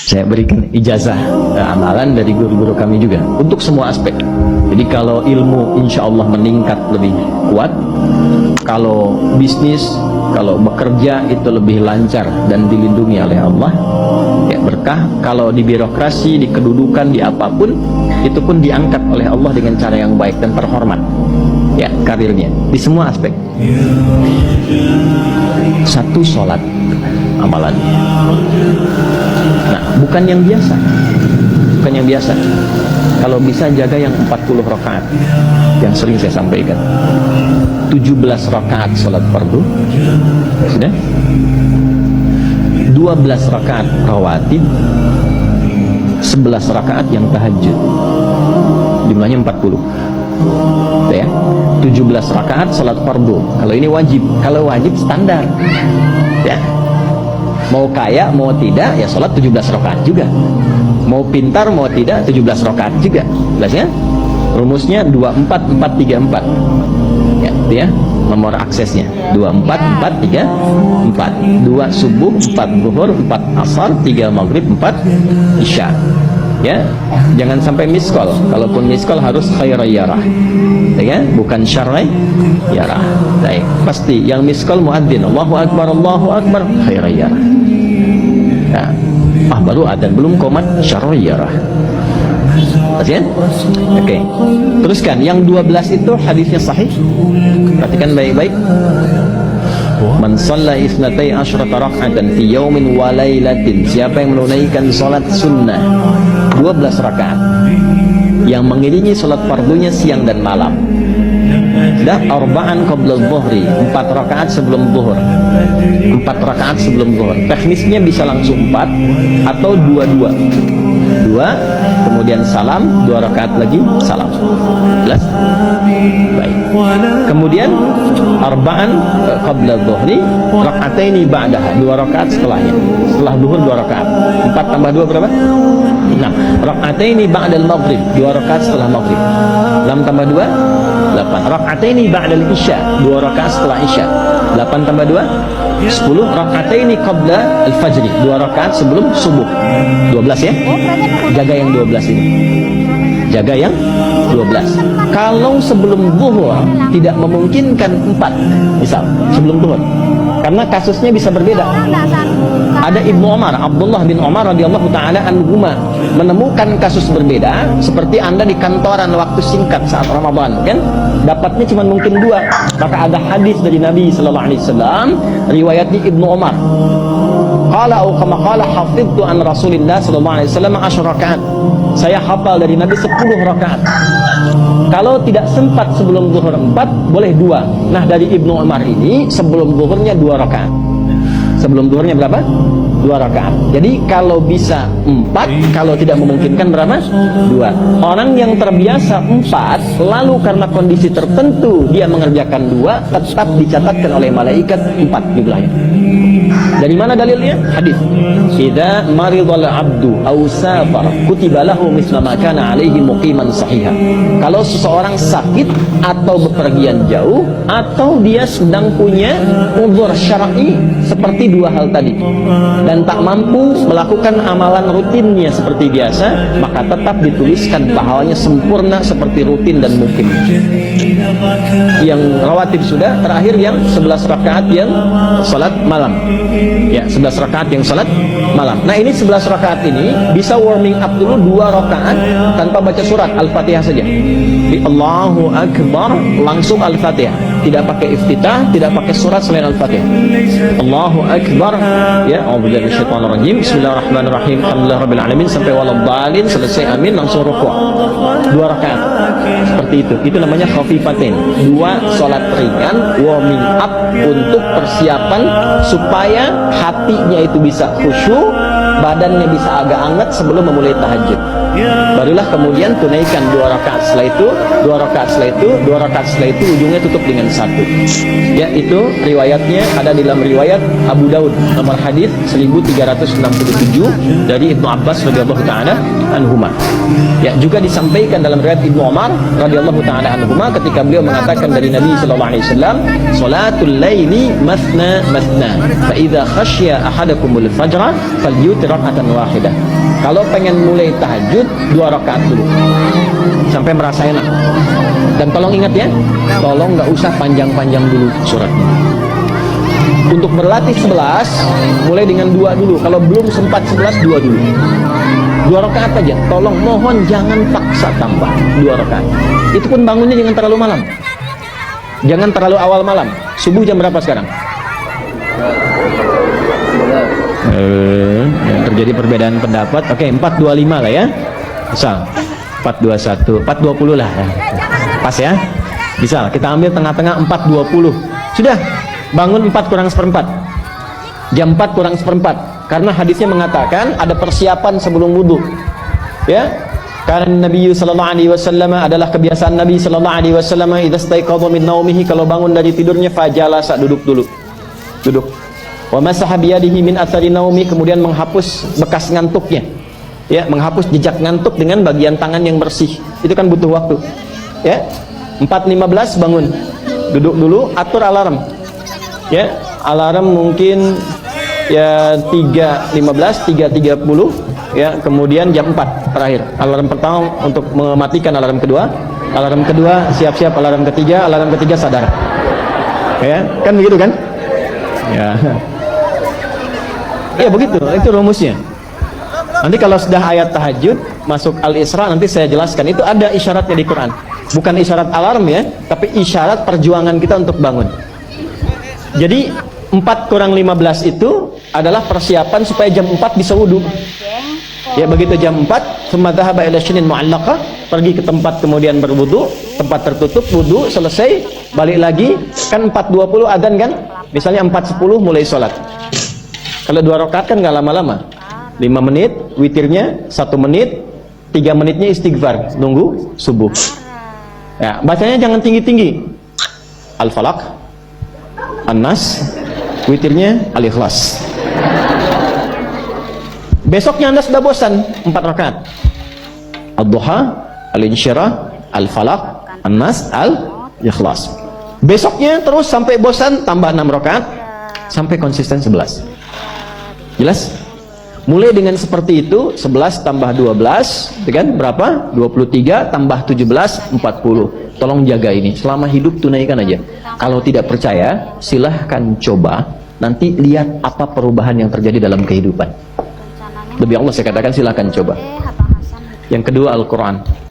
Saya berikan ijazah amalan dari guru-guru kami juga untuk semua aspek. Jadi kalau ilmu insya Allah meningkat lebih kuat, kalau bisnis, kalau bekerja itu lebih lancar dan dilindungi oleh Allah, ya berkah. Kalau di birokrasi, di kedudukan, di apapun, itu pun diangkat oleh Allah dengan cara yang baik dan terhormat, ya karirnya di semua aspek. Satu sholat amalannya, nah bukan yang biasa, bukan yang biasa. Kalau bisa jaga yang 40 rakaat yang sering saya sampaikan. 17 rakaat sholat fardu sudah, 12 rakaat rawatib, 11 rakaat yang tahajud, jumlahnya 40 ya. 17 rakaat sholat fardu. Kalau ini wajib, kalau wajib standar ya. Mau kaya mau tidak ya sholat 17 rakaat juga, mau pintar mau tidak 17 rakaat juga. Jelas ya? Rumusnya 24434 ya, itu ya nomor aksesnya 24434. 2 subuh, 4 zuhur, 4 asar, 3 maghrib, 4 isya ya. Jangan sampai miss call. Kalaupun miss call harus khairayyarah ya, bukan syarrayyarah. Baik, pasti yang miss call muadzin Allahu akbar khairayyarah ya. Baru adzan belum komat syarrayyarah ya. Oke, teruskan yang 12 itu hadisnya sahih, perhatikan baik-baik. Man shalla isnatai asyrata rak'atan fi yaumin wa lailatin, siapa yang menunaikan salat sunnah 12 rakaat yang mengiringi salat fardunya siang dan malam. Sudah, arba'an qabla dhuhri, 4 rakaat sebelum zuhur, 4 rakaat sebelum zuhur. Teknisnya bisa langsung 4 atau 2 kemudian salam, 2 rakaat lagi salam. Jelas? Baik. Kemudian arba'an qabla dhuhri, rak'ataini ba'daha, 2 rakaat setelahnya. Setelah zuhur 2 rakaat. 4 tambah 2 berapa? 6. Rak'ataini ba'dal maghrib, 2 rakaat setelah maghrib. 6 tambah 2 8. Rak'ataini ba'dal isya, 2 rakaat setelah isya. 8 tambah 2 10. Rak'ataini qabla al-fajri, 2 rakaat sebelum subuh. 12 ya. Jaga yang 12 ini. Jaga yang 12. Kalau sebelum zuhur tidak memungkinkan 4, misal sebelum zuhur, karena kasusnya bisa berbeda. Ada Ibnu Umar, Abdullah bin Umar radhiyallahu taala anhuma, menemukan kasus berbeda. Seperti Anda di kantoran waktu singkat saat Ramadan, kan dapatnya cuma mungkin 2. Maka ada hadis dari Nabi sallallahu alaihi wasallam, riwayatnya Ibnu Umar, qala au kama qala hafidtu an Rasulillah sallallahu alaihi wasallam 10 rakaat. Saya hafal dari Nabi 10 rakaat. Kalau tidak sempat sebelum zuhur 4, boleh 2. Nah, dari Ibnu Umar ini sebelum zuhurnya 2 rakaat. Sebelum zuhurnya berapa? 2 rakaat. Jadi kalau bisa 4, kalau tidak memungkinkan berapa? 2. Orang yang terbiasa 4, lalu karena kondisi tertentu dia mengerjakan 2, tetap dicatatkan oleh malaikat 4 jumlahnya. Dari mana dalilnya? Hadis. Idza maridal 'abdu aw safar kutiba lahu misla ma kana 'alaihi muqiman sahiha. Kalau seseorang sakit atau bepergian jauh atau dia sedang punya uzur syar'i seperti 2 hal tadi dan tak mampu melakukan amalan rutinnya seperti biasa, maka tetap dituliskan pahalanya sempurna seperti rutin dan mukim. Yang rawatib sudah, terakhir yang 11 rakaat yang salat malam. Ya, 11 rakaat yang salat malam. Nah, ini 11 rakaat ini bisa warming up dulu 2 rakaat tanpa baca surat Al-Fatihah saja. Di Allahu Akbar langsung Al-Fatihah, tidak pakai iftitah, tidak pakai surat selain Al-Fatihah. Allahu Akbar, ya, a'udzubillahi minasyaitonir rajim, bismillahirrahmanirrahim, alhamdulillahirabbil alamin sampai waladhdallin, selesai amin, langsung rukuk. 2 rakaat. Seperti itu. Itu namanya khafifatain. 2 salat ringan warming up untuk persiapan supaya hatinya itu bisa khusyuk, badannya bisa agak hangat sebelum memulai tahajud. Barulah kemudian tunaikan 2 rakaat setelah itu, 2 rakaat setelah itu, 2 rakaat setelah itu, ujungnya tutup dengan 1. Ya, itu riwayatnya ada di dalam riwayat Abu Daud nomor hadis 1367 dari Ibnu Abbas radhiyallahu taala anhuma. Ya, juga disampaikan dalam riwayat Ibnu Umar radhiyallahu taala anhuma ketika beliau mengatakan dari Nabi sallallahu alaihi wasallam, "Salatul laili mathna mathna, fa idza khasya ahadakumul fajra falyutir raka'atan wahidah. Kalau pengen mulai tahajud 2 rakaat dulu sampai merasa enak. Dan tolong ingat ya, tolong nggak usah panjang-panjang dulu suratnya. Untuk berlatih 11 mulai dengan 2 dulu. Kalau belum sempat 11, 2 dulu. 2 rakaat aja. Tolong mohon jangan paksa tambah 2 rakaat. Itu pun bangunnya jangan terlalu malam. Jangan terlalu awal malam. Subuh jam berapa sekarang? Terjadi perbedaan pendapat. Oke, 4.25 lah ya. Misal 4.21, 4.20 lah. Pas ya. Misal kita ambil tengah-tengah 4.20. Sudah, bangun 4 kurang seperempat. Jam 4 kurang seperempat. Karena hadisnya mengatakan ada persiapan sebelum wudhu. Ya. Karena Nabi sallallahu alaihi wasallam adalah kebiasaan Nabi sallallahu alaihi wasallam idza staiqadha min naumihi, kalau bangun dari tidurnya fajalasa, duduk dulu. Duduk. Wa masaha biyadihi min athari naumi, kemudian menghapus bekas ngantuknya. Ya, menghapus jejak ngantuk dengan bagian tangan yang bersih. Itu kan butuh waktu. Ya. 4.15 bangun. Duduk dulu, atur alarm. Ya, alarm mungkin ya 3.15, 3.30 ya, kemudian jam 4 terakhir. Alarm pertama untuk mematikan alarm kedua. Alarm kedua siap-siap, alarm ketiga sadar. Ya, kan begitu kan? Ya. Ya begitu, itu rumusnya. Nanti kalau sudah ayat tahajud masuk Al-Isra nanti saya jelaskan. Itu ada isyaratnya di Quran. Bukan isyarat alarm ya, tapi isyarat perjuangan kita untuk bangun. Jadi 4 kurang 15 itu adalah persiapan supaya jam 4 bisa wudhu. Ya begitu jam 4, thumma dhahaba ila syinin mu'allaqah, pergi ke tempat kemudian berwudu, tempat tertutup, wudu selesai, balik lagi, kan 4.20 adzan kan? Misalnya 4.10 mulai sholat. Kalau 2 rakaat kan nggak lama-lama. 5 menit witirnya, 1 menit, 3 menitnya istighfar, nunggu subuh. Ya, bacanya jangan tinggi-tinggi. Al-Falaq, An-Nas, witirnya Al-Ikhlas. Besoknya Anda sudah bosan 4 rakaat. Ad-Duha, Al-Insyirah, Al-Falaq, An-Nas, Al-Ikhlas. Besoknya terus sampai bosan tambah 6 rakaat sampai konsisten 11. Jelas? Mulai dengan seperti itu, 11 tambah 12 itu kan berapa? 23 tambah 17, 40. Tolong jaga ini, selama hidup tunaikan aja. Kalau tidak percaya, silahkan coba. Nanti lihat apa perubahan yang terjadi dalam kehidupan. Lebih Allah saya katakan silahkan coba. Yang kedua Al-Quran.